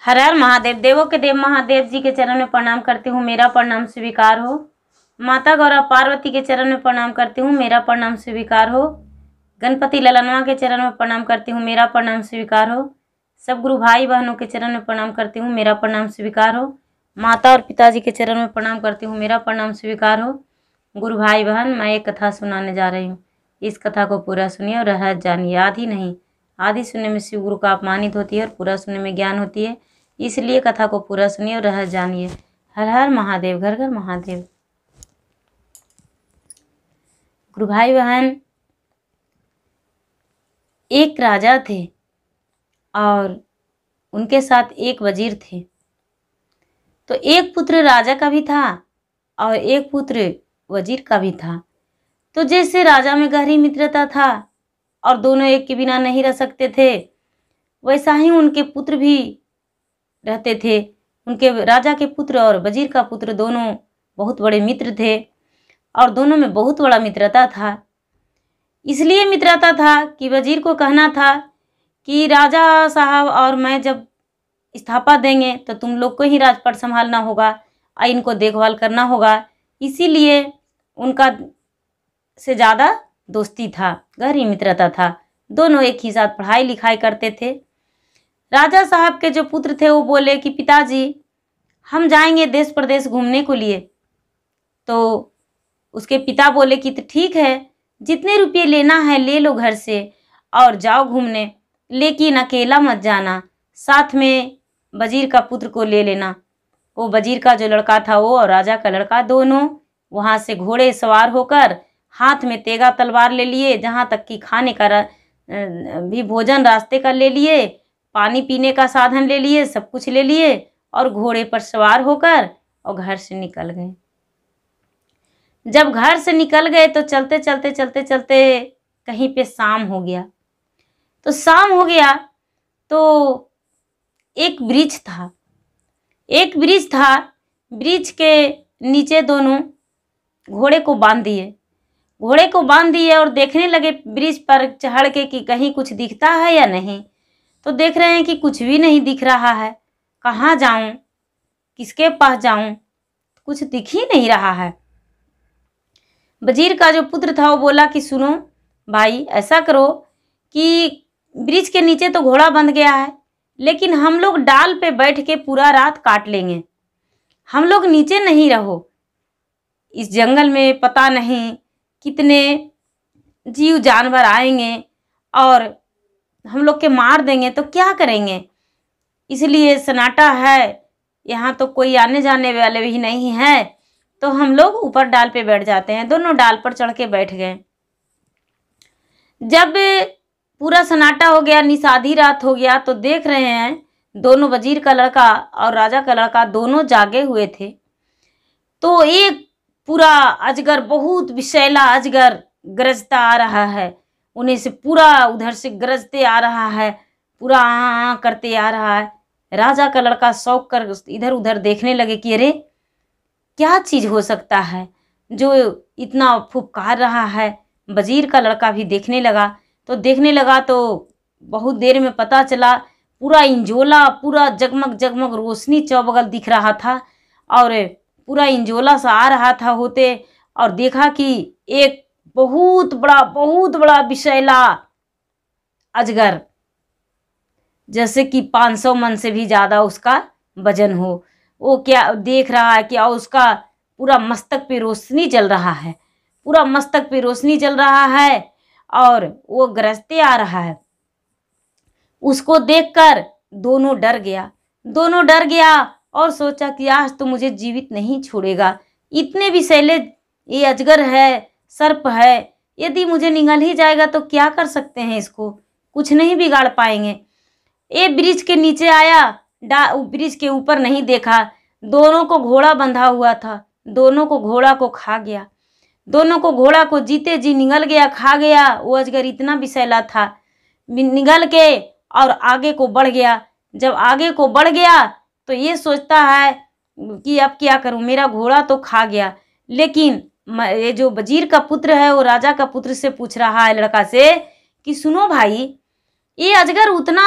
हर हर महादेव। देवों के देव महादेव जी के चरण में प्रणाम करती हूँ, मेरा प्रणाम स्वीकार हो। माता गौरा पार्वती के चरण में प्रणाम करती हूँ, मेरा प्रणाम स्वीकार हो। गणपति ललनवा के चरण में प्रणाम करती हूँ, मेरा प्रणाम स्वीकार हो। सब गुरु भाई बहनों के चरण में प्रणाम करती हूँ, मेरा प्रणाम स्वीकार हो। माता और पिताजी के चरण में प्रणाम करती हूँ, मेरा प्रणाम स्वीकार हो। गुरु भाई बहन, मैं एक कथा सुनाने जा रही हूँ। इस कथा को पूरा सुनिए और रहस्य जानिए। आधी नहीं, आधी सुनने में शिव गुरु का अपमानित होती है और पूरा सुनने में ज्ञान होती है। इसलिए कथा को पूरा सुनिए और रहस्य जानिए। हर हर महादेव, घर घर महादेव। गुरु भाई बहन, एक राजा थे और उनके साथ एक वजीर थे। तो एक पुत्र राजा का भी था और एक पुत्र वजीर का भी था। तो जैसे राजा में गहरी मित्रता था और दोनों एक के बिना नहीं रह सकते थे, वैसा ही उनके पुत्र भी रहते थे। उनके राजा के पुत्र और वजीर का पुत्र दोनों बहुत बड़े मित्र थे और दोनों में बहुत बड़ा मित्रता था। इसलिए मित्रता था कि वजीर को कहना था कि राजा साहब और मैं जब इस्तीफा देंगे तो तुम लोग को ही राजपाट संभालना होगा और इनको देखभाल करना होगा। इसीलिए उनका से ज़्यादा दोस्ती था, गहरी मित्रता था। दोनों एक ही साथ पढ़ाई लिखाई करते थे। राजा साहब के जो पुत्र थे वो बोले कि पिताजी, हम जाएंगे देश प्रदेश घूमने को लिए। तो उसके पिता बोले कि तो ठीक है, जितने रुपये लेना है ले लो घर से और जाओ घूमने, लेकिन अकेला मत जाना, साथ में वजीर का पुत्र को ले लेना। वो वजीर का जो लड़का था वो और राजा का लड़का दोनों वहाँ से घोड़े सवार होकर हाथ में तेगा तलवार ले लिए, जहाँ तक कि खाने का भी भोजन रास्ते का ले लिए, पानी पीने का साधन ले लिए, सब कुछ ले लिए और घोड़े पर सवार होकर और घर से निकल गए। जब घर से निकल गए तो चलते चलते चलते चलते कहीं पे शाम हो गया। तो शाम हो गया तो एक वृक्ष था, एक वृक्ष था। वृक्ष के नीचे दोनों घोड़े को बांध दिए, घोड़े को बांध दिए और देखने लगे वृक्ष पर चढ़ के कि कहीं कुछ दिखता है या नहीं। तो देख रहे हैं कि कुछ भी नहीं दिख रहा है। कहाँ जाऊं, किसके पास जाऊं, कुछ दिख ही नहीं रहा है। वजीर का जो पुत्र था वो बोला कि सुनो भाई, ऐसा करो कि वृक्ष के नीचे तो घोड़ा बंध गया है, लेकिन हम लोग डाल पे बैठ के पूरा रात काट लेंगे। हम लोग नीचे नहीं रहो। इस जंगल में पता नहीं कितने जीव जानवर आएंगे और हम लोग के मार देंगे तो क्या करेंगे। इसलिए सन्नाटा है, यहाँ तो कोई आने जाने वाले भी नहीं है, तो हम लोग ऊपर डाल पे बैठ जाते हैं। दोनों डाल पर चढ़ के बैठ गए। जब पूरा सन्नाटा हो गया, निशादी रात हो गया, तो देख रहे हैं दोनों वजीर का लड़का और राजा का लड़का दोनों जागे हुए थे। तो एक पूरा अजगर, बहुत विषैला अजगर गरजता आ रहा है। उन्हें से पूरा उधर से गरजते आ रहा है, पूरा आ करते आ रहा है। राजा का लड़का शौक कर इधर उधर देखने लगे कि अरे क्या चीज़ हो सकता है जो इतना फुफकार रहा है। वजीर का लड़का भी देखने लगा। तो देखने लगा तो बहुत देर में पता चला पूरा इंजोला, पूरा जगमग जगमग रोशनी चौबगल दिख रहा था और पूरा इंजोला सा आ रहा था होते। और देखा कि एक बहुत बड़ा विषैला अजगर, जैसे कि 500 मन से भी ज़्यादा उसका वजन हो, वो क्या देख रहा है कि और उसका पूरा मस्तक पे रोशनी जल रहा है, पूरा मस्तक पे रोशनी जल रहा है और वो गरजते आ रहा है। उसको देखकर दोनों डर गया और सोचा कि आज तो मुझे जीवित नहीं छोड़ेगा। इतने विषैले ये अजगर है, सर्प है, यदि मुझे निगल ही जाएगा तो क्या कर सकते हैं, इसको कुछ नहीं बिगाड़ पाएंगे। ये वृक्ष के नीचे आया, वृक्ष के ऊपर नहीं देखा, दोनों को घोड़ा बंधा हुआ था, दोनों को घोड़ा को खा गया। दोनों को घोड़ा को जीते जी निगल गया, खा गया। वो अजगर इतना विषैला था, निगल के और आगे को बढ़ गया। जब आगे को बढ़ गया तो ये सोचता है कि अब क्या करूं, मेरा घोड़ा तो खा गया। लेकिन ये जो वजीर का पुत्र है वो राजा का पुत्र से पूछ रहा है लड़का से कि सुनो भाई, ये अजगर उतना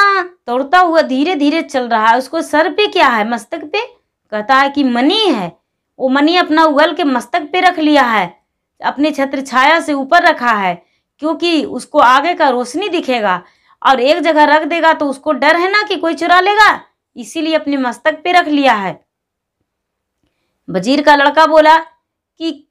दौड़ता हुआ धीरे धीरे चल रहा है, उसको सर पे क्या है, मस्तक पे। कहता है कि मणि है। वो मणि अपना उगल के मस्तक पे रख लिया है, अपने छत्र छाया से ऊपर रखा है, क्योंकि उसको आगे का रोशनी दिखेगा, और एक जगह रख देगा तो उसको डर है ना कि कोई चुरा लेगा, इसीलिए अपने मस्तक पे रख लिया है। वजीर का लड़का बोला कि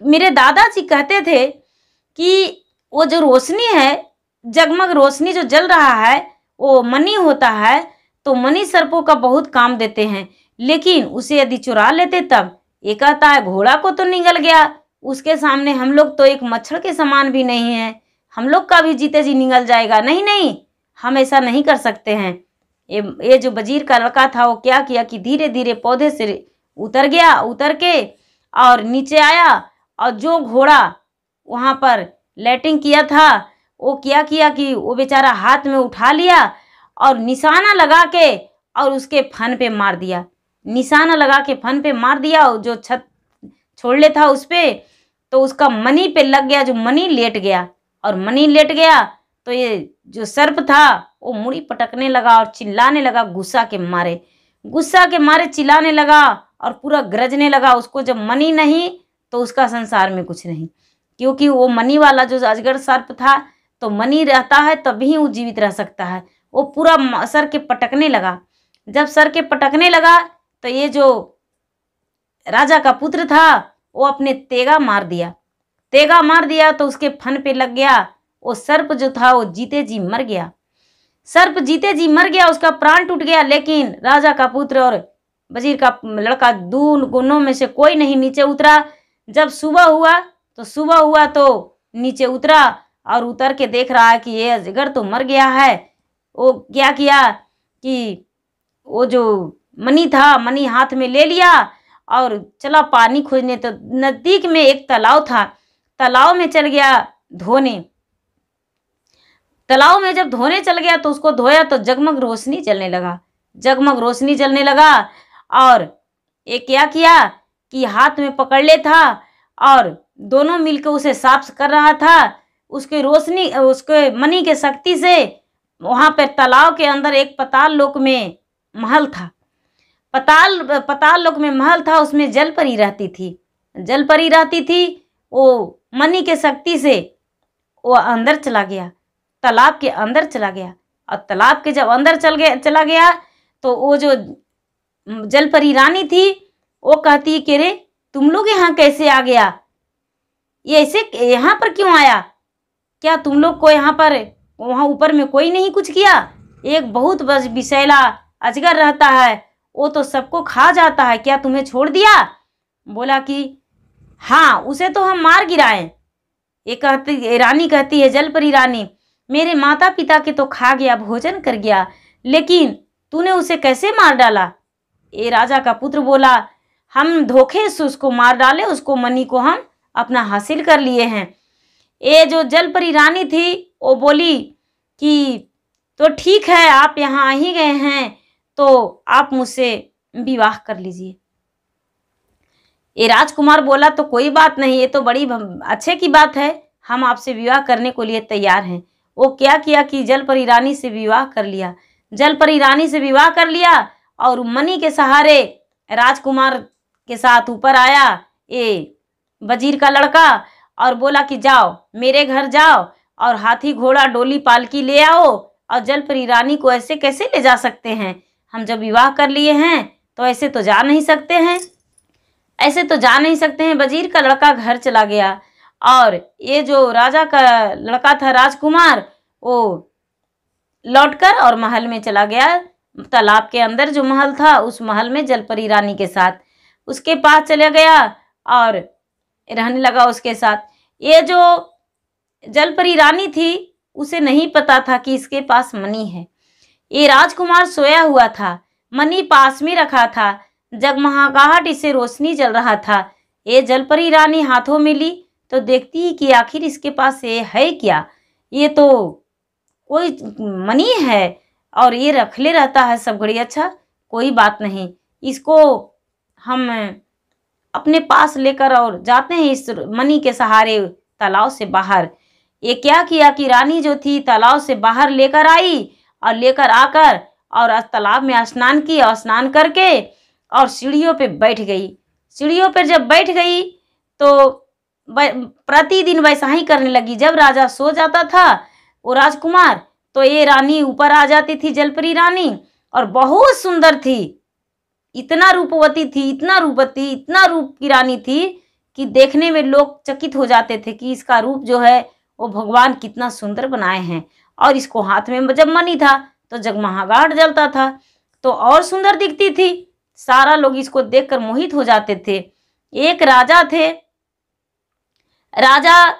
मेरे दादाजी कहते थे कि वो जो रोशनी है, जगमग रोशनी जो जल रहा है, वो मणि होता है, तो मणि सर्पों का बहुत काम देते हैं, लेकिन उसे यदि चुरा लेते तब। ये कहता है घोड़ा को तो निगल गया, उसके सामने हम लोग तो एक मच्छर के समान भी नहीं है, हम लोग का भी जीते जी निगल जाएगा। नहीं नहीं, हम ऐसा नहीं कर सकते हैं। ये जो वजीर का लड़का था वो क्या किया कि धीरे धीरे पौधे से उतर गया, उतर के और नीचे आया, और जो घोड़ा वहाँ पर लैटिंग किया था वो क्या किया कि वो बेचारा हाथ में उठा लिया और निशाना लगा के और उसके फन पे मार दिया। निशाना लगा के फन पे मार दिया, जो छत छोड़ले था उस पे, तो उसका मणि पे लग गया, जो मणि लेट गया। और मणि लेट गया तो ये जो सर्प था वो मुड़ी पटकने लगा और चिल्लाने लगा, गुस्सा के मारे चिल्लाने लगा और पूरा गरजने लगा। उसको जब मणि नहीं तो उसका संसार में कुछ नहीं, क्योंकि वो मणि वाला जो अजगर सर्प था, तो मणि रहता है तभी वो जीवित रह सकता है। वो पूरा सर के पटकने लगा। जब सर के पटकने लगा तो ये जो राजा का पुत्र था वो अपने तेगा मार दिया तो उसके फन पे लग गया। वो सर्प जो था वो जीते जी मर गया। सर्प जीते जी मर गया, उसका प्राण टूट गया। लेकिन राजा का पुत्र और वजीर का लड़का दोनों में से कोई नहीं नीचे उतरा। जब सुबह हुआ तो नीचे उतरा और उतर के देख रहा है कि ये अजगर तो मर गया है। वो क्या किया कि वो जो मणि था, मणि हाथ में ले लिया और चला पानी खोजने। तो नजदीक में एक तालाब था, तालाब में चल गया धोने। तालाब में जब धोने चल गया तो उसको धोया तो जगमग रोशनी जलने लगा। और ये क्या किया कि हाथ में पकड़ ले था और दोनों मिलकर उसे साफ कर रहा था। उसके मणि के शक्ति से वहां पर तालाब के अंदर एक पाताल लोक में महल था। पाताल लोक में महल था, उसमें जल परी रहती थी। वो मणि के शक्ति से वो अंदर चला गया, तालाब के अंदर चला गया। और तालाब के जब अंदर चला गया तो वो जो जल परी रानी थी वो कहती है कि रे तुम लोग यहाँ कैसे आ गया, ये ऐसे यहाँ पर क्यों आया, क्या तुम लोग को यहाँ पर वहाँ ऊपर में कोई नहीं कुछ किया। एक बहुत विषैला अजगर रहता है, वो तो सबको खा जाता है, क्या तुम्हें छोड़ दिया। बोला कि हाँ, उसे तो हम मार गिराए। रानी कहती है, जल परी रानी, मेरे माता पिता के तो खा गया, भोजन कर गया, लेकिन तूने उसे कैसे मार डाला। ये राजा का पुत्र बोला, हम धोखे से उसको मार डाले, उसको मणि को हम अपना हासिल कर लिए हैं। ये जो जल परी रानी थी वो बोली कि तो ठीक है, आप यहाँ आ ही गए हैं तो आप मुझसे विवाह कर लीजिए। ये राजकुमार बोला तो कोई बात नहीं, ये तो बड़ी अच्छे की बात है, हम आपसे विवाह करने को लिए तैयार हैं। वो क्या किया कि जल परी रानी से विवाह कर लिया और मणि के सहारे राजकुमार के साथ ऊपर आया ये वजीर का लड़का और बोला कि जाओ मेरे घर जाओ और हाथी घोड़ा डोली पालकी ले आओ। और जल परी रानी को ऐसे कैसे ले जा सकते हैं, हम जब विवाह कर लिए हैं तो ऐसे तो जा नहीं सकते हैं। वजीर का लड़का घर चला गया और ये जो राजा का लड़का था राजकुमार, वो लौटकर और महल में चला गया। तालाब के अंदर जो महल था उस महल में जल परी रानी के साथ उसके पास चला गया और रहने लगा उसके साथ। ये जो जल परी रानी थी उसे नहीं पता था कि इसके पास मणि है। ये राजकुमार सोया हुआ था, मणि पास में रखा था, जगमगाहट इससे रोशनी जल रहा था। ये जल परी रानी हाथों में ली तो देखती है कि आखिर इसके पास ये है क्या, ये तो कोई मणि है और ये रखले रहता है सब घड़ी। अच्छा कोई बात नहीं, इसको हम अपने पास लेकर और जाते हैं इस मणि के सहारे तालाब से बाहर। ये क्या किया कि रानी जो थी तालाब से बाहर लेकर आई और लेकर आकर और तालाब में स्नान किया और स्नान करके और सीढ़ियों पे बैठ गई। सीढ़ियों पर जब बैठ गई तो प्रतिदिन वैसा ही करने लगी। जब राजा सो जाता था वो राजकुमार, तो ये रानी ऊपर आ जाती थी, जलपरी रानी, और बहुत सुंदर थी, इतना रूपवती थी, इतना रूपवती, इतना रूप की रानी थी कि देखने में लोग चकित हो जाते थे कि इसका रूप जो है वो भगवान कितना सुंदर बनाए हैं। और इसको हाथ में जब मनी था तो जगमगाहट जलता था तो और सुंदर दिखती थी। सारा लोग इसको देखकर मोहित हो जाते थे। एक राजा थे, राजा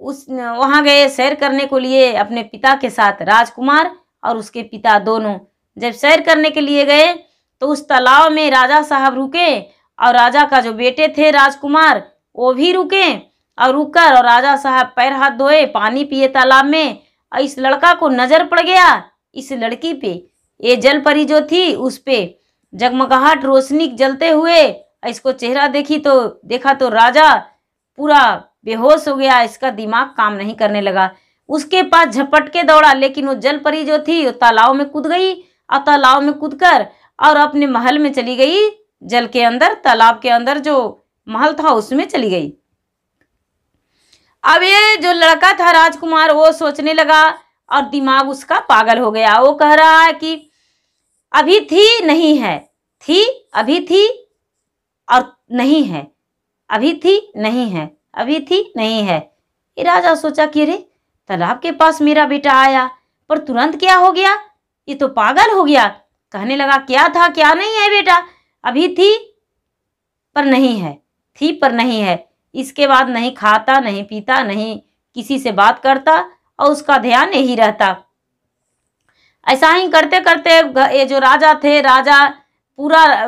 उस वहाँ गए सैर करने को लिए अपने पिता के साथ। राजकुमार और उसके पिता दोनों जब सैर करने के लिए गए तो उस तालाब में राजा साहब रुके और राजा का जो बेटे थे राजकुमार वो भी रुके और रुककर और राजा साहब पैर हाथ धोए, पानी पिए तालाब में। और इस लड़का को नजर पड़ गया इस लड़की पे, ये जल परी जो थी उस पे जगमगाहट रोशनी जलते हुए। इसको चेहरा देखा तो राजा पूरा बेहोश हो गया, इसका दिमाग काम नहीं करने लगा। उसके पास झपट के दौड़ा, लेकिन वो जल परी जो थी वो तालाब में कूद गई और तालाब में कूदकर और अपने महल में चली गई, जल के अंदर, तालाब के अंदर जो महल था उसमें चली गई। अब ये जो लड़का था राजकुमार वो सोचने लगा और दिमाग उसका पागल हो गया। वो कह रहा है कि अभी थी नहीं है, थी अभी थी और नहीं है, अभी थी नहीं है, अभी थी नहीं है। ये राजा सोचा कि अरे तालाब के पास मेरा बेटा आया पर तुरंत क्या हो गया, ये तो पागल हो गया। कहने लगा क्या था क्या नहीं है बेटा, अभी थी पर नहीं है, थी पर नहीं है। इसके बाद नहीं खाता नहीं पीता नहीं किसी से बात करता और उसका ध्यान यही रहता। ऐसा ही करते करते ये जो राजा थे, राजा पूरा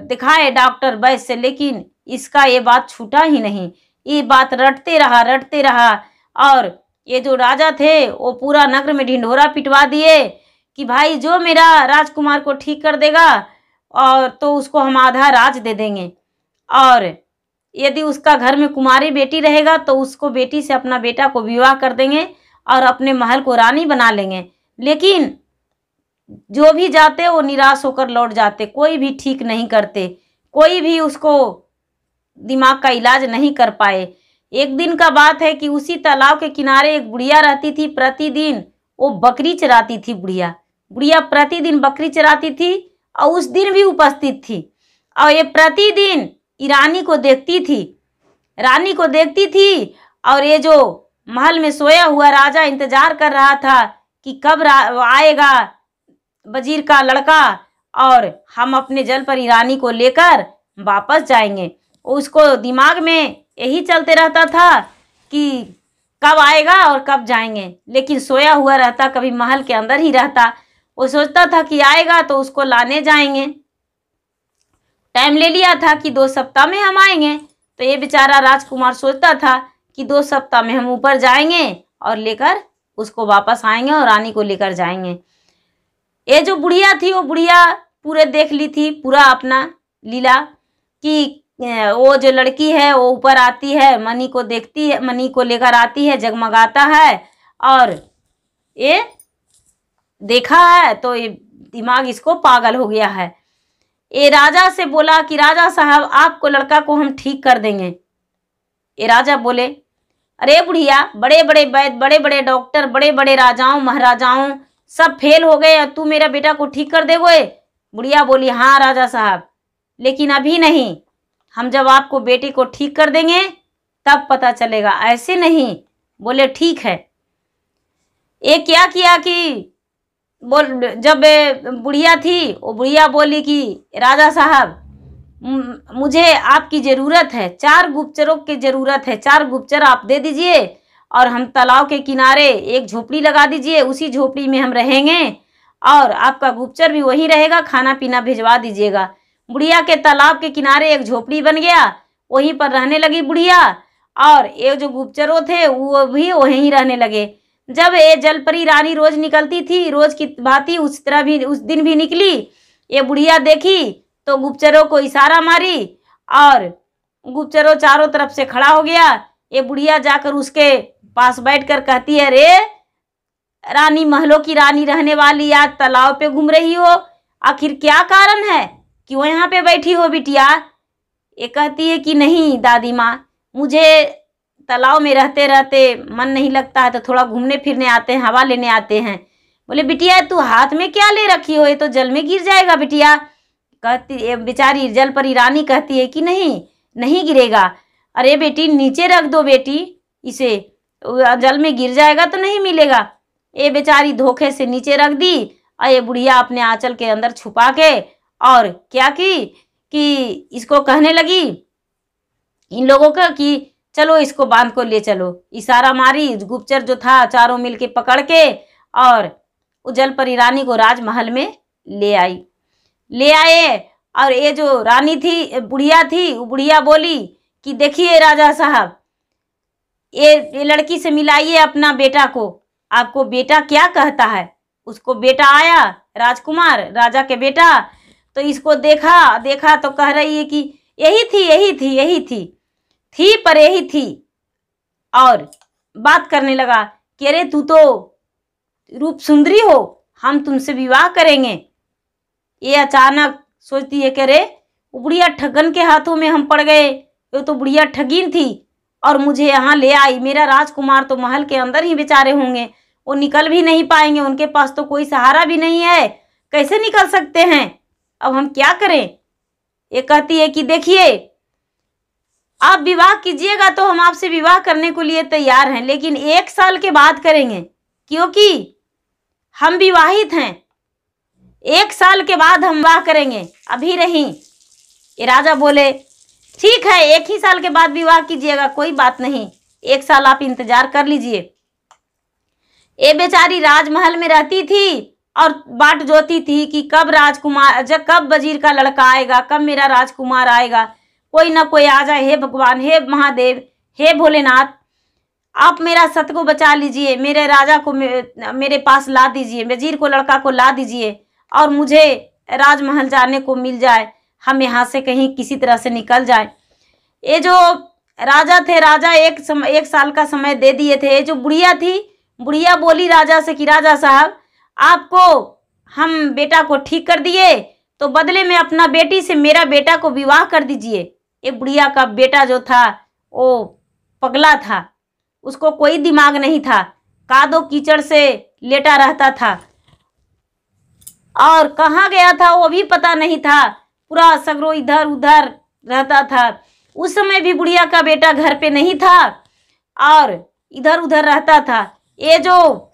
दिखाए डॉक्टर वैद्य से, लेकिन इसका ये बात छूटा ही नहीं। ये बात रटते रहा और ये जो राजा थे वो पूरा नगर में ढिंढोरा पिटवा दिए कि भाई जो मेरा राजकुमार को ठीक कर देगा और तो उसको हम आधा राज दे देंगे, और यदि उसका घर में कुमारी बेटी रहेगा तो उसको बेटी से अपना बेटा को विवाह कर देंगे और अपने महल को रानी बना लेंगे। लेकिन जो भी जाते वो निराश होकर लौट जाते, कोई भी ठीक नहीं करते, कोई भी उसको दिमाग का इलाज नहीं कर पाए। एक दिन का बात है कि उसी तालाब के किनारे एक बुढ़िया रहती थी। प्रतिदिन वो बकरी चराती थी। बुढ़िया प्रतिदिन बकरी चराती थी और उस दिन भी उपस्थित थी और ये प्रतिदिन रानी को देखती थी और ये जो महल में सोया हुआ राजा इंतजार कर रहा था कि कब आएगा वजीर का लड़का और हम अपने जलपरी रानी को लेकर वापस जाएंगे। उसको दिमाग में यही चलते रहता था कि कब आएगा और कब जाएंगे, लेकिन सोया हुआ रहता, कभी महल के अंदर ही रहता। वो सोचता था कि आएगा तो उसको लाने जाएंगे। टाइम ले लिया था कि 2 सप्ताह में हम आएंगे, तो ये बेचारा राजकुमार सोचता था कि 2 सप्ताह में हम ऊपर जाएंगे और लेकर उसको वापस आएंगे और रानी को लेकर जाएंगे। ये जो बुढ़िया थी वो बुढ़िया पूरे देख ली थी पूरा अपना लीला कि वो जो लड़की है वो ऊपर आती है, मनी को देखती है, मनी को लेकर आती है, जगमगाता है, और ये देखा है तो ये दिमाग इसको पागल हो गया है। ये राजा से बोला कि राजा साहब आपको लड़का को हम ठीक कर देंगे। ये राजा बोले अरे बुढ़िया, बड़े बड़े वैद्य, बड़े बड़े डॉक्टर, बड़े बड़े राजाओं महाराजाओं सब फेल हो गए और तू मेरा बेटा को ठीक कर देगोए। बुढ़िया बोली हाँ राजा साहब, लेकिन अभी नहीं, हम जब आपको बेटे को ठीक कर देंगे तब पता चलेगा, ऐसे नहीं। बोले ठीक है। ये क्या किया कि जब बुढ़िया थी वो बुढ़िया बोली कि राजा साहब मुझे आपकी ज़रूरत है, 4 गुप्तचरों की ज़रूरत है, 4 गुप्तचर आप दे दीजिए और हम तालाब के किनारे एक झोपड़ी लगा दीजिए, उसी झोपड़ी में हम रहेंगे और आपका गुप्तचर भी वही रहेगा, खाना पीना भिजवा दीजिएगा। बुढ़िया के तालाब के किनारे एक झोपड़ी बन गया, वहीं पर रहने लगी बुढ़िया और ये जो गुप्तचरों थे वो भी वहीं रहने लगे। जब ये जलपरी रानी रोज निकलती थी, रोज की भांति उस तरह भी उस दिन भी निकली। ये बुढ़िया देखी तो गुप्तचरों को इशारा मारी और गुप्तचरों चारों तरफ से खड़ा हो गया। ये बुढ़िया जाकर उसके पास बैठकर कहती है, रे रानी, महलों की रानी रहने वाली, आज तालाब पे घूम रही हो, आखिर क्या कारण है, क्यों यहाँ पे बैठी हो बिटिया? ये कहती है कि नहीं दादी माँ, मुझे तालाब में रहते रहते मन नहीं लगता है, तो थोड़ा घूमने फिरने आते हैं, हवा लेने आते हैं। बोले बिटिया तू हाथ में क्या ले रखी हो, ये तो जल में गिर जाएगा बिटिया। कहती बेचारी जल परी रानी कहती है कि नहीं, नहीं गिरेगा। अरे बेटी नीचे रख दो बेटी, इसे जल में गिर जाएगा तो नहीं मिलेगा। ये बेचारी धोखे से नीचे रख दी और ये बुढ़िया अपने आंचल के अंदर छुपा के और क्या की कि इसको कहने लगी इन लोगों का कि चलो इसको बांध को ले चलो। इशारा मारी, गुप्तचर जो था चारों मिलके पकड़ के और जल परी रानी को राजमहल में ले आए। और ये जो रानी थी, बुढ़िया थी, वो बुढ़िया बोली कि देखिए राजा साहब, ये लड़की से मिलाइए अपना बेटा को, आपको बेटा क्या कहता है। उसको बेटा आया, राजकुमार, राजा के बेटा, तो इसको देखा तो कह रही है कि यही थी पर यही थी। और बात करने लगा कि अरे तू तो रूप सुंदरी हो, हम तुमसे विवाह करेंगे। ये अचानक सोचती है कि अरे वो बुढ़िया ठगन के हाथों में हम पड़ गए, ये तो बुढ़िया ठगीन थी और मुझे यहाँ ले आई। मेरा राजकुमार तो महल के अंदर ही बेचारे होंगे, वो निकल भी नहीं पाएंगे, उनके पास तो कोई सहारा भी नहीं है, कैसे निकल सकते हैं, अब हम क्या करें। ये कहती है कि देखिए आप विवाह कीजिएगा तो हम आपसे विवाह करने के लिए तैयार हैं, लेकिन 1 साल के बाद करेंगे, क्योंकि हम विवाहित हैं। 1 साल के बाद हम विवाह करेंगे, अभी नहीं। ये राजा बोले ठीक है, 1 ही साल के बाद विवाह कीजिएगा, कोई बात नहीं, 1 साल आप इंतजार कर लीजिए। ये बेचारी राजमहल में रहती थी और बाट जोती थी कि कब वजीर का लड़का आएगा, कब मेरा राजकुमार आएगा, कोई ना कोई आ जाए। हे भगवान, हे महादेव, हे भोलेनाथ, आप मेरा सत को बचा लीजिए, मेरे राजा को मेरे पास ला दीजिए, वजीर को लड़का को ला दीजिए और मुझे राजमहल जाने को मिल जाए, हम यहाँ से कहीं किसी तरह से निकल जाए। ये जो राजा थे, राजा 1 साल का समय दे दिए थे। ये जो बुढ़िया थी, बुढ़िया बोली राजा से कि राजा साहब, आपको हम बेटा को ठीक कर दिए तो बदले में अपना बेटी से मेरा बेटा को विवाह कर दीजिए। ये बुढ़िया का बेटा जो था वो पगला था, उसको कोई दिमाग नहीं था, कादो कीचड़ से लेटा रहता था और कहाँ गया था वो भी पता नहीं था, पूरा सगरो इधर उधर रहता था। उस समय भी बुढ़िया का बेटा घर पे नहीं था और इधर उधर रहता था। ये जो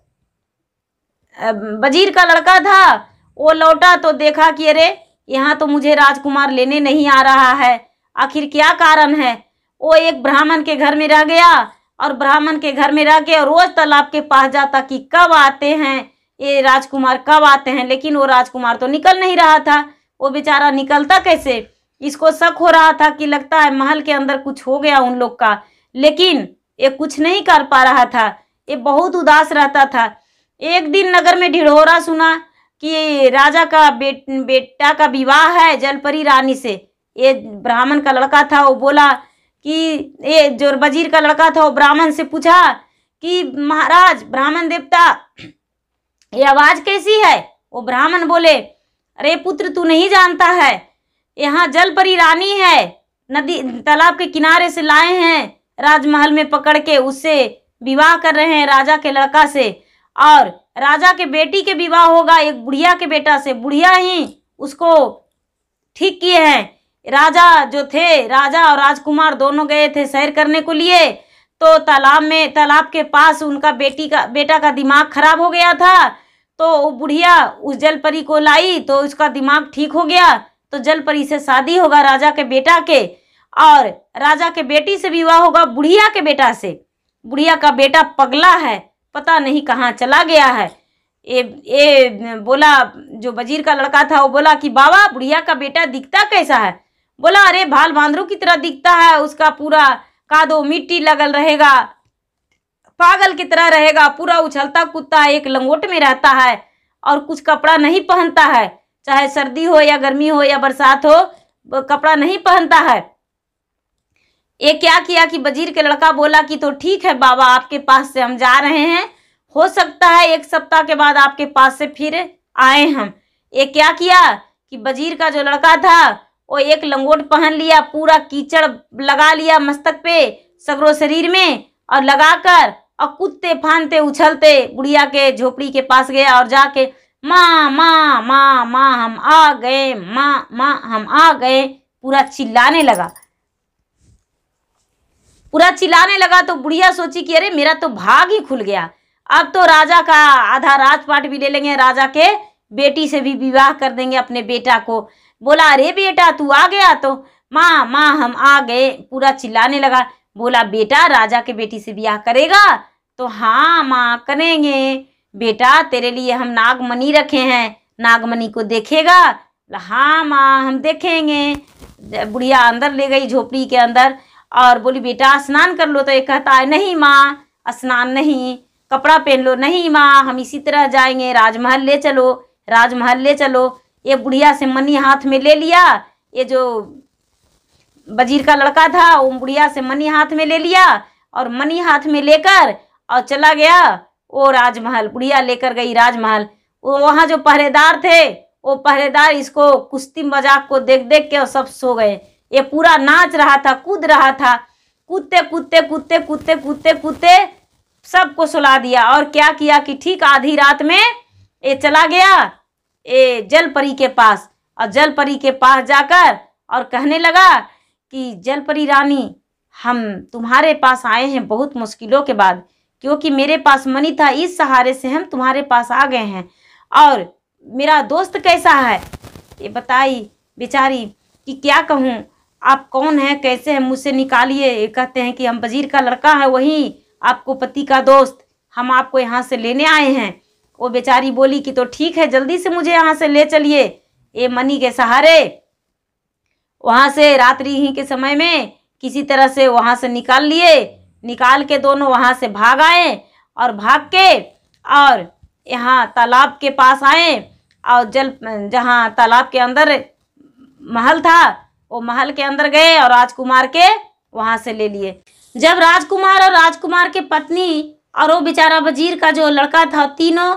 वजीर का लड़का था वो लौटा तो देखा कि अरे यहाँ तो मुझे राजकुमार लेने नहीं आ रहा है, आखिर क्या कारण है। वो एक ब्राह्मण के घर में रह गया और ब्राह्मण के घर में रह के रोज तालाब के पास जाता कि कब आते हैं ये राजकुमार, कब आते हैं, लेकिन वो राजकुमार तो निकल नहीं रहा था। वो बेचारा निकलता कैसे, इसको शक हो रहा था कि लगता है महल के अंदर कुछ हो गया उन लोग का, लेकिन ये कुछ नहीं कर पा रहा था, ये बहुत उदास रहता था। एक दिन नगर में ढिढोरा सुना कि राजा का बेटा का विवाह है जलपरी रानी से। ये ब्राह्मण का लड़का था, वो बोला कि ये जो वजीर का लड़का था वो ब्राह्मण से पूछा कि महाराज ब्राह्मण देवता, ये आवाज कैसी है। वो ब्राह्मण बोले अरे पुत्र, तू नहीं जानता है, यहाँ जलपरी रानी है, नदी तालाब के किनारे से लाए हैं, राजमहल में पकड़ के उससे विवाह कर रहे हैं राजा के लड़का से, और राजा के बेटी के विवाह होगा एक बुढ़िया के बेटा से, बुढ़िया ही उसको ठीक किए हैं। राजा जो थे, राजा और राजकुमार दोनों गए थे सैर करने को लिए, तो तालाब के पास उनका बेटा का दिमाग खराब हो गया था, तो बुढ़िया उस जलपरी को लाई तो उसका दिमाग ठीक हो गया, तो जलपरी से शादी होगा राजा के बेटा के, और राजा के बेटी से विवाह होगा बुढ़िया के बेटा से। बुढ़िया का बेटा पगला है, पता नहीं कहाँ चला गया है। ये बोला, जो वजीर का लड़का था वो बोला कि बाबा बुढ़िया का बेटा दिखता कैसा है। बोला अरे भाल बांदरू की तरह दिखता है, उसका पूरा कादो मिट्टी लगल रहेगा, पागल की तरह रहेगा, पूरा उछलता कूदता है, एक लंगोट में रहता है और कुछ कपड़ा नहीं पहनता है, चाहे सर्दी हो या गर्मी हो या बरसात हो, कपड़ा नहीं पहनता है। ये क्या किया कि वजीर के लड़का बोला कि तो ठीक है बाबा, आपके पास से हम जा रहे हैं, हो सकता है 1 सप्ताह के बाद आपके पास से फिर आए हम। ये क्या किया कि वजीर का जो लड़का था वो एक लंगोट पहन लिया, पूरा कीचड़ लगा लिया मस्तक पे, सगरो शरीर में, और लगाकर और कूदते फानते उछलते बुढ़िया के झोपड़ी के पास गया और जाके माँ माँ माँ माँ हम आ गए, माँ माँ हम आ गए, पूरा चिल्लाने लगा। तो बुढ़िया सोची कि अरे मेरा तो भाग ही खुल गया, अब तो राजा का आधा राजपाट भी ले लेंगे, राजा के बेटी से भी विवाह कर देंगे अपने बेटा को। बोला अरे बेटा तू आ गया, तो माँ माँ हम आ गए, पूरा चिल्लाने लगा। बोला बेटा राजा के बेटी से विवाह करेगा? तो हाँ माँ करेंगे बेटा, तेरे लिए हम नागमणि रखे हैं, नागमणि को देखेगा? हाँ माँ हम देखेंगे। बुढ़िया अंदर ले गई झोपड़ी के अंदर और बोली बेटा स्नान कर लो। तो ये कहता है नहीं माँ स्नान नहीं, कपड़ा पहन लो। नहीं माँ हम इसी तरह जाएंगे, राजमहल ले चलो, राजमहल ले चलो। ये बुढ़िया से मनी हाथ में ले लिया, ये जो वजीर का लड़का था वो बुढ़िया से मनी हाथ में ले लिया और मनी हाथ में लेकर और चला गया वो राजमहल। बुढ़िया लेकर गई राजमहल। वो वहाँ जो पहरेदार थे वो पहरेदार इसको कुश्ती मजाक को देख देख के और सब सो गए। ये पूरा नाच रहा था, कूद रहा था, कूदते कूदते कूदते कूदते कूदते कूदते सबको सुला दिया। और क्या किया कि ठीक आधी रात में ये चला गया ये जलपरी के पास, और जलपरी के पास जाकर और कहने लगा कि जलपरी रानी हम तुम्हारे पास आए हैं बहुत मुश्किलों के बाद, क्योंकि मेरे पास मनी था, इस सहारे से हम तुम्हारे पास आ गए हैं। और मेरा दोस्त कैसा है ये बताई बेचारी कि क्या कहूँ, आप कौन हैं, कैसे हैं, मुझसे निकालिए। कहते हैं कि हम वजीर का लड़का है, वही आपको पति का दोस्त, हम आपको यहाँ से लेने आए हैं। वो बेचारी बोली कि तो ठीक है जल्दी से मुझे यहाँ से ले चलिए। ये मनी के सहारे वहाँ से रात्रि ही के समय में किसी तरह से वहाँ से निकाल लिए। निकाल के दोनों वहाँ से भाग आए और भाग के और यहाँ तालाब के पास आए और जहाँ तालाब के अंदर महल था वो महल के अंदर गए और राजकुमार के वहाँ से ले लिए। जब राजकुमार और राजकुमार के पत्नी और वो बेचारा वजीर का जो लड़का था तीनों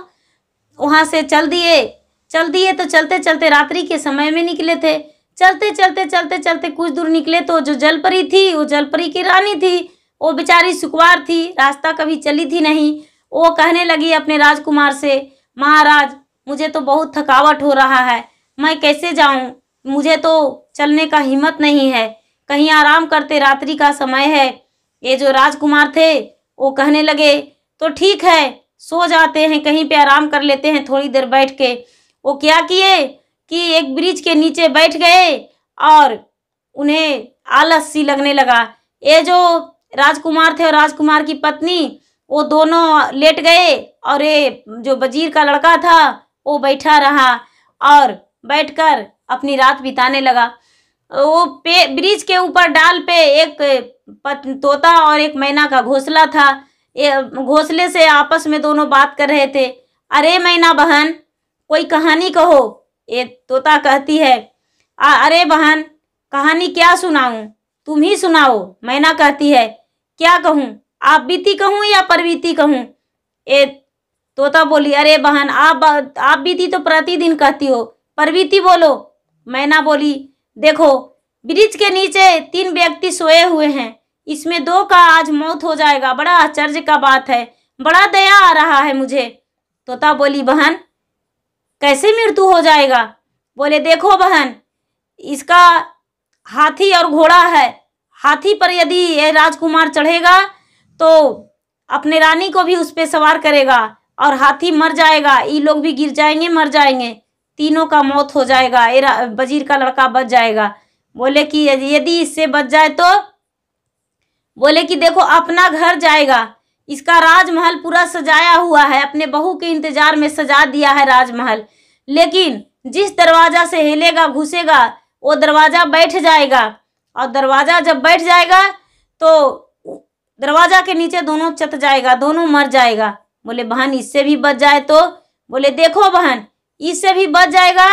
वहाँ से चल दिए। तो चलते चलते रात्रि के समय में निकले थे। चलते चलते कुछ दूर निकले तो जो जलपरी थी वो जलपरी की रानी थी, वो बेचारी सुकुमार थी, रास्ता कभी चली थी नहीं। वो कहने लगी अपने राजकुमार से महाराज मुझे तो बहुत थकावट हो रहा है, मैं कैसे जाऊं, मुझे तो चलने का हिम्मत नहीं है, कहीं आराम करते, रात्रि का समय है। ये जो राजकुमार थे वो कहने लगे तो ठीक है सो जाते हैं, कहीं पे आराम कर लेते हैं थोड़ी देर बैठ के। वो क्या किए कि एक ब्रिज के नीचे बैठ गए और उन्हें आलस सी लगने लगा। ये जो राजकुमार थे और राजकुमार की पत्नी वो दोनों लेट गए और ये जो वजीर का लड़का था वो बैठा रहा और बैठकर अपनी रात बिताने लगा। वो ब्रिज के ऊपर डाल पे एक तोता और एक मैना का घोंसला था। ये घोंसले से आपस में दोनों बात कर रहे थे। अरे मैना बहन कोई कहानी कहो। ये तोता कहती है अरे बहन कहानी क्या सुनाऊं, तुम ही सुनाओ। मैना कहती है क्या कहूं, आप बीती कहूं या परवीती कहूं। ये तोता बोली अरे बहन आप बीती तो प्रतिदिन कहती हो, परवीती बोलो। मैना बोली देखो ब्रिज के नीचे 3 व्यक्ति सोए हुए हैं, इसमें 2 का आज मौत हो जाएगा, बड़ा आश्चर्य का बात है, बड़ा दया आ रहा है मुझे। तोता बोली बहन कैसे मृत्यु हो जाएगा। बोले देखो बहन इसका हाथी और घोड़ा है, हाथी पर यदि ये राजकुमार चढ़ेगा तो अपने रानी को भी उस पर सवार करेगा और हाथी मर जाएगा, ये लोग भी गिर जाएंगे मर जाएंगे, तीनों का मौत हो जाएगा, ये वजीर का लड़का बच जाएगा। बोले कि यदि इससे बच जाए तो बोले कि देखो अपना घर जाएगा, इसका राजमहल पूरा सजाया हुआ है, अपने बहू के इंतजार में सजा दिया है राजमहल, लेकिन जिस दरवाजा से हिलेगा घुसेगा वो दरवाजा बैठ जाएगा और दरवाजा जब बैठ जाएगा तो दरवाजा के नीचे दोनों चत जाएगा, दोनों मर जाएगा। बोले बहन इससे भी बच जाए तो। बोले देखो बहन इससे भी बच जाएगा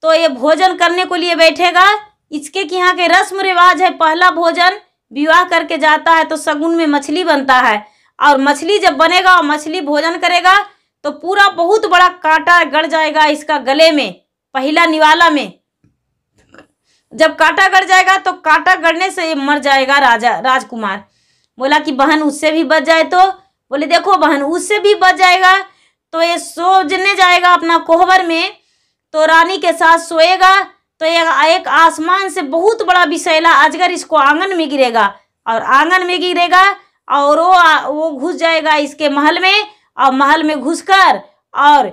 तो ये भोजन करने को लिए बैठेगा, इसके यहाँ के रस्म रिवाज है पहला भोजन विवाह करके जाता है तो शगुन में मछली बनता है, और मछली जब बनेगा और मछली भोजन करेगा तो पूरा बहुत बड़ा कांटा गड़ जाएगा इसका गले में, पहला निवाला में। जब कांटा गड़ जाएगा तो कांटा गड़ने से मर जाएगा राजकुमार। बोला कि बहन उससे भी बच जाए तो? बोले देखो बहन, उससे भी बच जाएगा तो ये सोने जाएगा अपना कोहबर में, तो रानी के साथ सोएगा तो एक आसमान से बहुत बड़ा विषैला अजगर इसको आंगन में गिरेगा, और आंगन में गिरेगा और वो घुस जाएगा इसके महल में, और महल में घुसकर और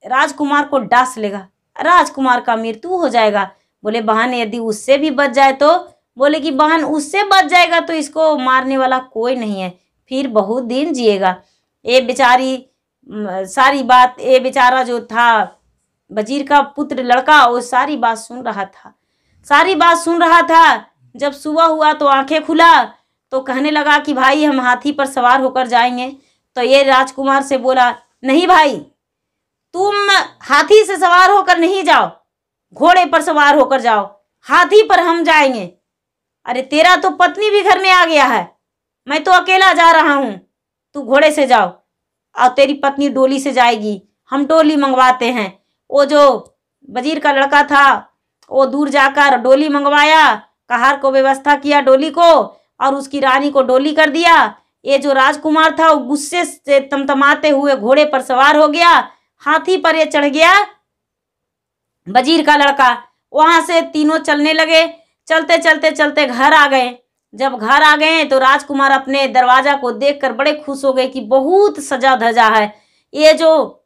राजकुमार को डांस लेगा, राजकुमार का मृत्यु हो जाएगा। बोले बहन यदि उससे भी बच जाए तो? बोले कि बहन उससे बच जाएगा तो इसको मारने वाला कोई नहीं है, फिर बहुत दिन जिएगा। ये बेचारी सारी बात, ये बेचारा जो था वजीर का पुत्र लड़का, वो सारी बात सुन रहा था, सारी बात सुन रहा था। जब सुबह हुआ तो आंखें खुला तो कहने लगा कि भाई हम हाथी पर सवार होकर जाएंगे। तो ये राजकुमार से बोला नहीं भाई, तुम हाथी से सवार होकर नहीं जाओ, घोड़े पर सवार होकर जाओ, हाथी पर हम जाएंगे। अरे तेरा तो पत्नी भी घर में आ गया है, मैं तो अकेला जा रहा हूँ, तू घोड़े से जाओ, और तेरी पत्नी डोली से जाएगी, हम डोली मंगवाते हैं। वो जो वजीर का लड़का था वो दूर जाकर डोली मंगवाया, कहार को व्यवस्था किया डोली को, और उसकी रानी को डोली कर दिया। ये जो राजकुमार था वो गुस्से से तमतमाते हुए घोड़े पर सवार हो गया, हाथी पर ये चढ़ गया वजीर का लड़का। वहां से तीनों चलने लगे, चलते चलते चलते घर आ गए। जब घर आ गए तो राजकुमार अपने दरवाजा को देखकर बड़े खुश हो गए कि बहुत सजा धजा है। ये जो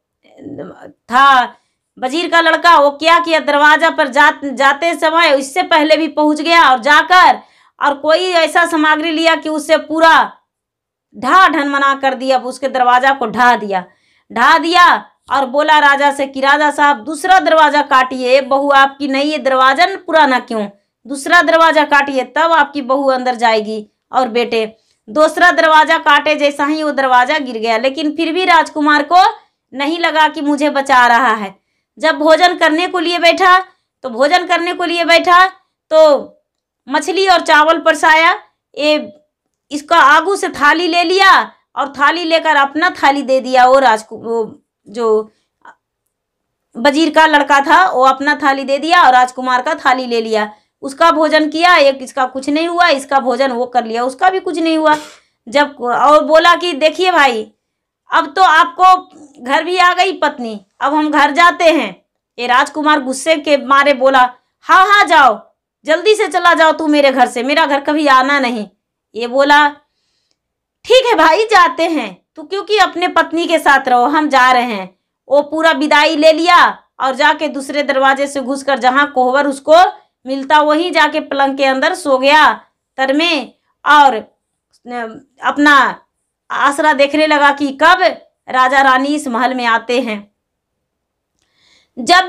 था वजीर का लड़का वो क्या किया, दरवाजा पर जाते समय इससे पहले भी पहुंच गया, और जाकर और कोई ऐसा सामग्री लिया कि उससे पूरा ढनमना कर दिया, उसके दरवाजा को ढा दिया और बोला राजा से कि राजा साहब दूसरा दरवाजा काटिए, बहू आपकी नहीं है दरवाजा पुराना क्यों, दूसरा दरवाजा काटिए तब आपकी बहू अंदर जाएगी। और बेटे दूसरा दरवाजा काटे जैसा ही वो दरवाजा गिर गया, लेकिन फिर भी राजकुमार को नहीं लगा कि मुझे बचा रहा है। जब भोजन करने को लिए बैठा तो मछली और चावल परसाया, ये इसका आगू से थाली ले लिया और थाली लेकर अपना थाली दे दिया। वो जो वजीर का लड़का था वो अपना थाली दे दिया और राजकुमार का थाली ले लिया, उसका भोजन किया। एक इसका कुछ नहीं हुआ, इसका भोजन वो कर लिया, उसका भी कुछ नहीं हुआ। जब और बोला कि देखिए भाई अब तो आपको घर भी आ गई पत्नी, अब हम घर जाते हैं। ये राजकुमार गुस्से के मारे बोला हाँ हाँ जाओ, जल्दी से चला जाओ तू मेरे घर से, मेरा घर कभी आना नहीं। ये बोला ठीक है भाई जाते हैं, तू क्योंकि अपने पत्नी के साथ रहो, हम जा रहे हैं। वो पूरा विदाई ले लिया और जाके दूसरे दरवाजे से घुसकर जहाँ कोहबर उसको मिलता वहीं जाके पलंग के अंदर सो गया तर में, और अपना आसरा देखने लगा कि कब राजा रानी इस महल में आते हैं। जब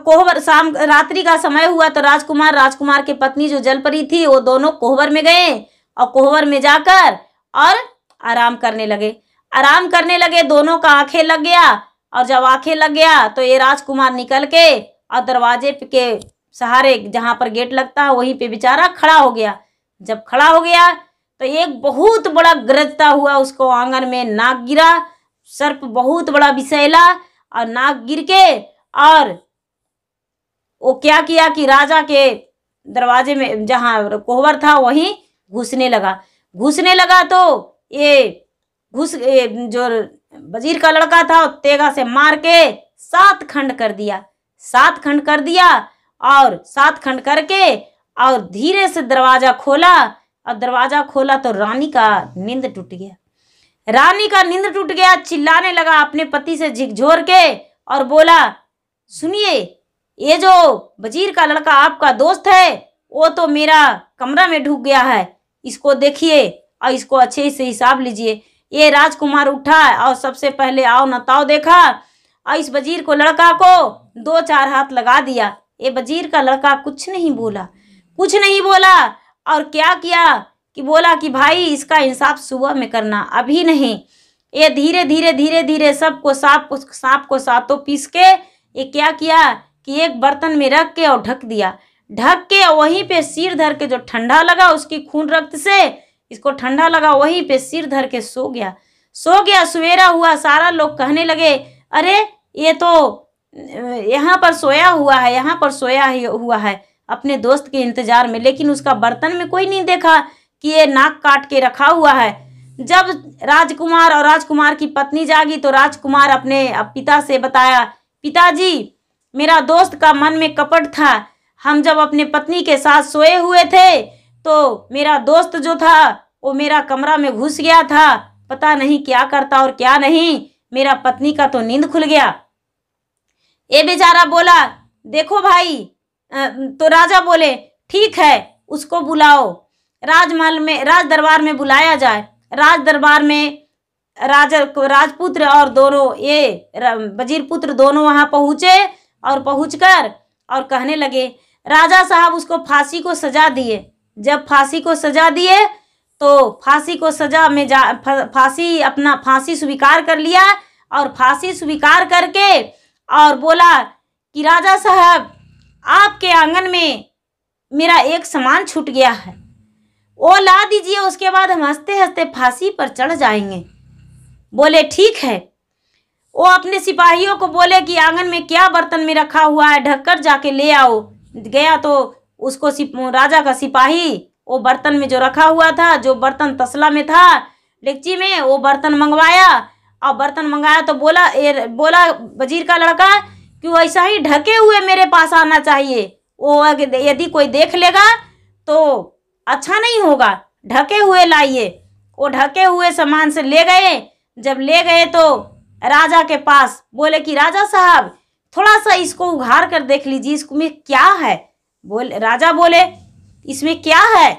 कोहबर शाम रात्रि का समय हुआ तो राजकुमार के पत्नी जो जल परी थी वो दोनों कोहबर में गए और कोहबर में जाकर और आराम करने लगे। दोनों का आंखें लग गया, और जब आंखें लग गया तो ये राजकुमार निकल के और दरवाजे के सहारे जहाँ पर गेट लगता है वहीं पे बेचारा खड़ा हो गया। जब खड़ा हो गया तो एक बहुत बड़ा गरजता हुआ उसको आंगन में नाग गिरा, सर्प बहुत बड़ा विषैला, और नाग गिर के और वो क्या किया कि राजा के दरवाजे में जहाँ कोहबर था वहीं घुसने लगा। तो ये जो वजीर का लड़का था तेगा से मार के 7 खंड कर दिया और 7 खंड करके और धीरे से दरवाजा खोला तो रानी का नींद टूट गया। चिल्लाने लगा अपने पति से झिकझोर के और बोला सुनिए, ये जो वजीर का लड़का आपका दोस्त है वो तो मेरा कमरा में ढुक गया है, इसको देखिए और इसको अच्छे से हिसाब लीजिए। ये राजकुमार उठा और सबसे पहले आओ न ताओ देखा और इस वजीर को लड़का को 2-4 हाथ लगा दिया। ये वजीर का लड़का कुछ नहीं बोला और क्या किया कि बोला कि भाई इसका इंसाफ सुबह में करना, अभी नहीं। ये धीरे धीरे सबको सांप को सातों पीस के ये क्या किया कि एक बर्तन में रख के और ढक ढक के वहीं पे सिर धर के, जो ठंडा लगा उसकी खून रक्त से इसको ठंडा लगा, वहीं पे सिर धर के सो गया। सवेरा हुआ, सारा लोग कहने लगे अरे ये तो यहाँ पर सोया हुआ है, यहाँ पर सोया हुआ है अपने दोस्त के इंतजार में। लेकिन उसका बर्तन में कोई नहीं देखा कि ये नाक काट के रखा हुआ है। जब राजकुमार और राजकुमार की पत्नी जागी तो राजकुमार अपने पिता से बताया, पिताजी मेरा दोस्त का मन में कपट था, हम जब अपने पत्नी के साथ सोए हुए थे तो मेरा दोस्त जो था वो मेरा कमरा में घुस गया था, पता नहीं क्या करता और क्या नहीं, मेरा पत्नी का तो नींद खुल गया। ये बेचारा बोला देखो भाई, तो राजा बोले ठीक है उसको बुलाओ, राजमहल में राज दरबार में बुलाया जाए। राज दरबार में राजपुत्र और दोनों ये वजीर पुत्र दोनों वहां पहुंचे और पहुंचकर और कहने लगे राजा साहब उसको फांसी को सजा दिए। जब फांसी को सजा दिए तो फांसी को सजा में अपना फांसी स्वीकार कर लिया और फांसी स्वीकार करके और बोला कि राजा साहब आपके आंगन में मेरा एक सामान छूट गया है, वो ला दीजिए, उसके बाद हम हंसते हंसते फांसी पर चढ़ जाएंगे। बोले ठीक है। वो अपने सिपाहियों को बोले कि आंगन में क्या बर्तन में रखा हुआ है ढककर जाके ले आओ। गया तो उसको राजा का सिपाही वो बर्तन में जो रखा हुआ था, जो बर्तन तसला में था डेगची में, वो बर्तन मंगवाया और बर्तन मंगाया तो बोला वजीर का लड़का कि वो ऐसा ही ढके हुए मेरे पास आना चाहिए, वो यदि कोई देख लेगा तो अच्छा नहीं होगा, ढके हुए लाइए। वो ढके हुए सामान से ले गए। जब ले गए तो राजा के पास बोले कि राजा साहब थोड़ा सा इसको उघाड़ कर देख लीजिए, इसमें क्या है। राजा बोले इसमें क्या है।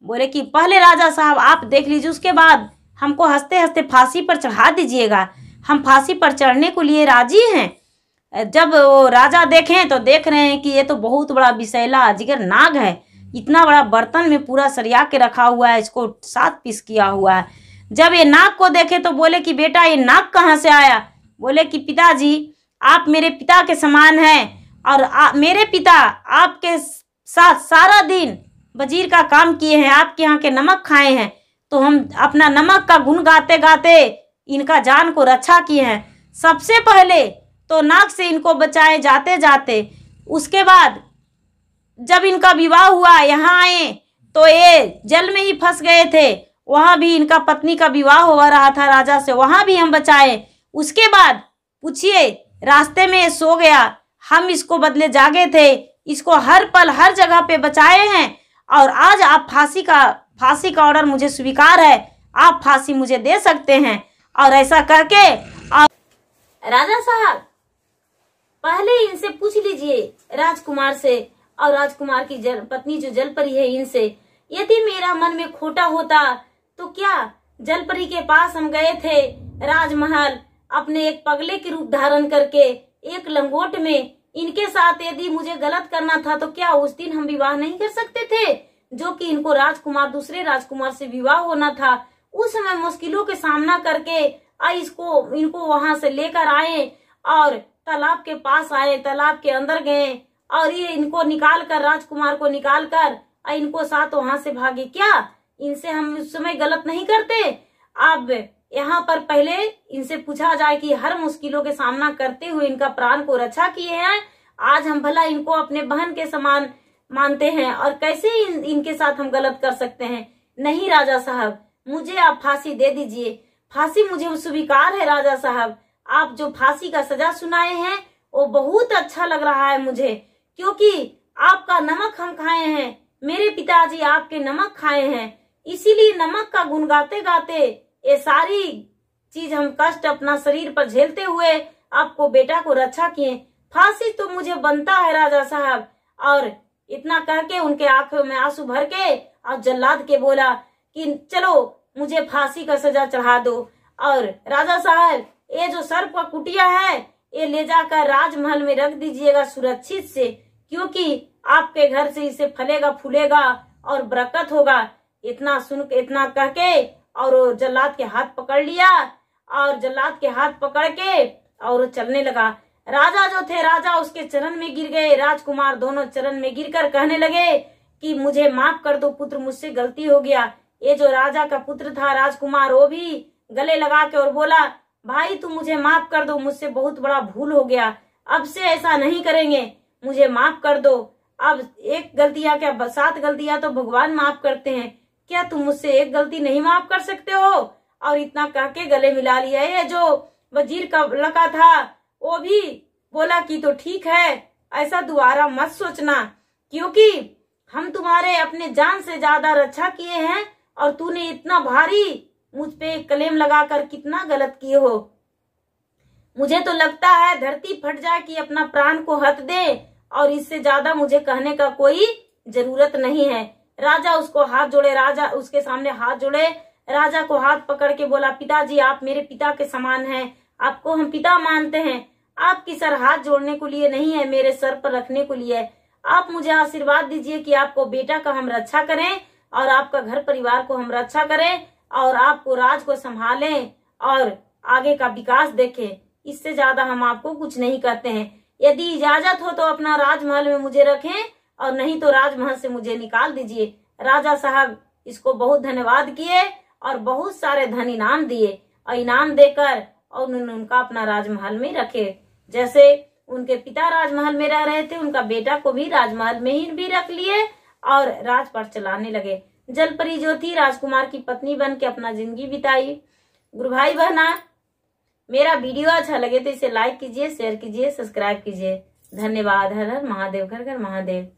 बोले कि पहले राजा साहब आप देख लीजिए, उसके बाद हमको हंसते हंसते फांसी पर चढ़ा दीजिएगा, हम फांसी पर चढ़ने को लिए राजी हैं। जब वो राजा देखें तो देख रहे हैं कि ये तो बहुत बड़ा विषैला अजगर नाग है, इतना बड़ा बर्तन में पूरा सरिया के रखा हुआ है, इसको 7 पीस किया हुआ है। जब ये नाग को देखे तो बोले कि बेटा ये नाग कहाँ से आया। बोले कि पिताजी आप मेरे पिता के समान हैं और मेरे पिता आपके साथ सारा दिन वजीर का काम किए हैं, आपके यहाँ के नमक खाए हैं, तो हम अपना नमक का गुण गाते गाते इनका जान को रक्षा किए हैं। सबसे पहले तो नाग से इनको बचाए जाते जाते, उसके बाद जब इनका विवाह हुआ यहाँ आए तो ये जल में ही फंस गए थे, वहाँ भी इनका पत्नी का विवाह हो रहा था राजा से, वहाँ भी हम बचाए। उसके बाद पूछिए रास्ते में सो गया, हम इसको बदले जागे थे, इसको हर पल हर जगह पे बचाए हैं और आज आप फांसी का ऑर्डर मुझे स्वीकार है, आप फांसी मुझे दे सकते हैं। और ऐसा करके और राजा साहब पहले इनसे पूछ लीजिए राजकुमार से और राजकुमार की पत्नी जो जलपरी है इनसे, यदि मेरा मन में खोटा होता तो क्या जलपरी के पास हम गए थे राजमहल अपने एक पगले के रूप धारण करके एक लंगोट में, इनके साथ यदि मुझे गलत करना था तो क्या उस दिन हम विवाह नहीं कर सकते थे, जो कि इनको दूसरे राजकुमार से विवाह होना था। उस समय मुश्किलों के सामना करके इनको वहां से लेकर आए और तालाब के पास आए, तालाब के अंदर गए और ये इनको निकाल कर राजकुमार को निकाल कर इनको साथ वहां से भागे। क्या इनसे हम उस समय गलत नहीं करते। अब यहाँ पर पहले इनसे पूछा जाए कि हर मुश्किलों के सामना करते हुए इनका प्राण को रक्षा किए हैं, आज हम भला इनको अपने बहन के समान मानते हैं और कैसे इनके साथ हम गलत कर सकते हैं। नहीं राजा साहब, मुझे आप फांसी दे दीजिए, फांसी मुझे स्वीकार है। राजा साहब आप जो फांसी का सजा सुनाए हैं वो बहुत अच्छा लग रहा है मुझे, क्योंकि आपका नमक हम खाए हैं, मेरे पिताजी आपके नमक खाए हैं, इसीलिए नमक का गुण गाते गाते ये सारी चीज हम कष्ट अपना शरीर पर झेलते हुए आपको बेटा को रक्षा किए, फांसी तो मुझे बनता है राजा साहब। और इतना कह के उनके आंखों में आंसू भर के और जल्लाद के बोला कि चलो मुझे फांसी का सजा चढ़ा दो। और राजा साहब ये जो सर्प का कुटिया है ये ले जाकर राजमहल में रख दीजिएगा सुरक्षित से, क्योंकि आपके घर से इसे फलेगा फूलेगा और बरकत होगा। इतना कह के और वो जल्लाद के हाथ पकड़ लिया और जल्लाद के हाथ पकड़ के और वो चलने लगा। राजा जो थे, राजा उसके चरण में गिर गए। राजकुमार दोनों चरण में गिरकर कहने लगे कि मुझे माफ कर दो पुत्र, मुझसे गलती हो गया। ये जो राजा का पुत्र था राजकुमार, वो भी गले लगा के और बोला, भाई तू मुझे माफ कर दो, मुझसे बहुत बड़ा भूल हो गया, अब से ऐसा नहीं करेंगे, मुझे माफ कर दो। अब एक गलतियां क्या 7 गलतियां तो भगवान माफ करते हैं, क्या तुम मुझसे एक गलती नहीं माफ कर सकते हो? और इतना कह के गले मिला लिया। ये जो वजीर का लड़का था वो भी बोला कि तो ठीक है, ऐसा दोबारा मत सोचना, क्योंकि हम तुम्हारे अपने जान से ज्यादा रक्षा किए हैं और तूने इतना भारी मुझ पे क्लेम लगाकर कितना गलत किए हो। मुझे तो लगता है धरती फट जाए कि अपना प्राण को हथ दे, और इससे ज्यादा मुझे कहने का कोई जरूरत नहीं है। राजा उसको हाथ जोड़े, राजा उसके सामने हाथ जोड़े, राजा को हाथ पकड़ के बोला, पिताजी आप मेरे पिता के समान हैं, आपको हम पिता मानते हैं, आपकी सर हाथ जोड़ने को लिए नहीं है, मेरे सर पर रखने को लिए। आप मुझे आशीर्वाद दीजिए कि आपको बेटा का हम रक्षा करें और आपका घर परिवार को हम रक्षा करें और आपको राज को संभालें और आगे का विकास देखें। इससे ज्यादा हम आपको कुछ नहीं कहते हैं। यदि इजाजत हो तो अपना राजमहल में मुझे रखें और नहीं तो राजमहल से मुझे निकाल दीजिए। राजा साहब इसको बहुत धन्यवाद किए और बहुत सारे धन इनाम दिए और इनाम देकर और उन्होंने उनका अपना राजमहल में रखे। जैसे उनके पिता राजमहल में रह रहे थे, उनका बेटा को भी राजमहल में ही भी रख लिए और राजपाट चलाने लगे। जलपरी जो थी राजकुमार की पत्नी बन के अपना जिंदगी बिताई। गुरु भाई बहना, मेरा वीडियो अच्छा लगे तो इसे लाइक कीजिए, शेयर कीजिए, सब्सक्राइब कीजिए। धन्यवाद। हर हर महादेव, घर घर महादेव।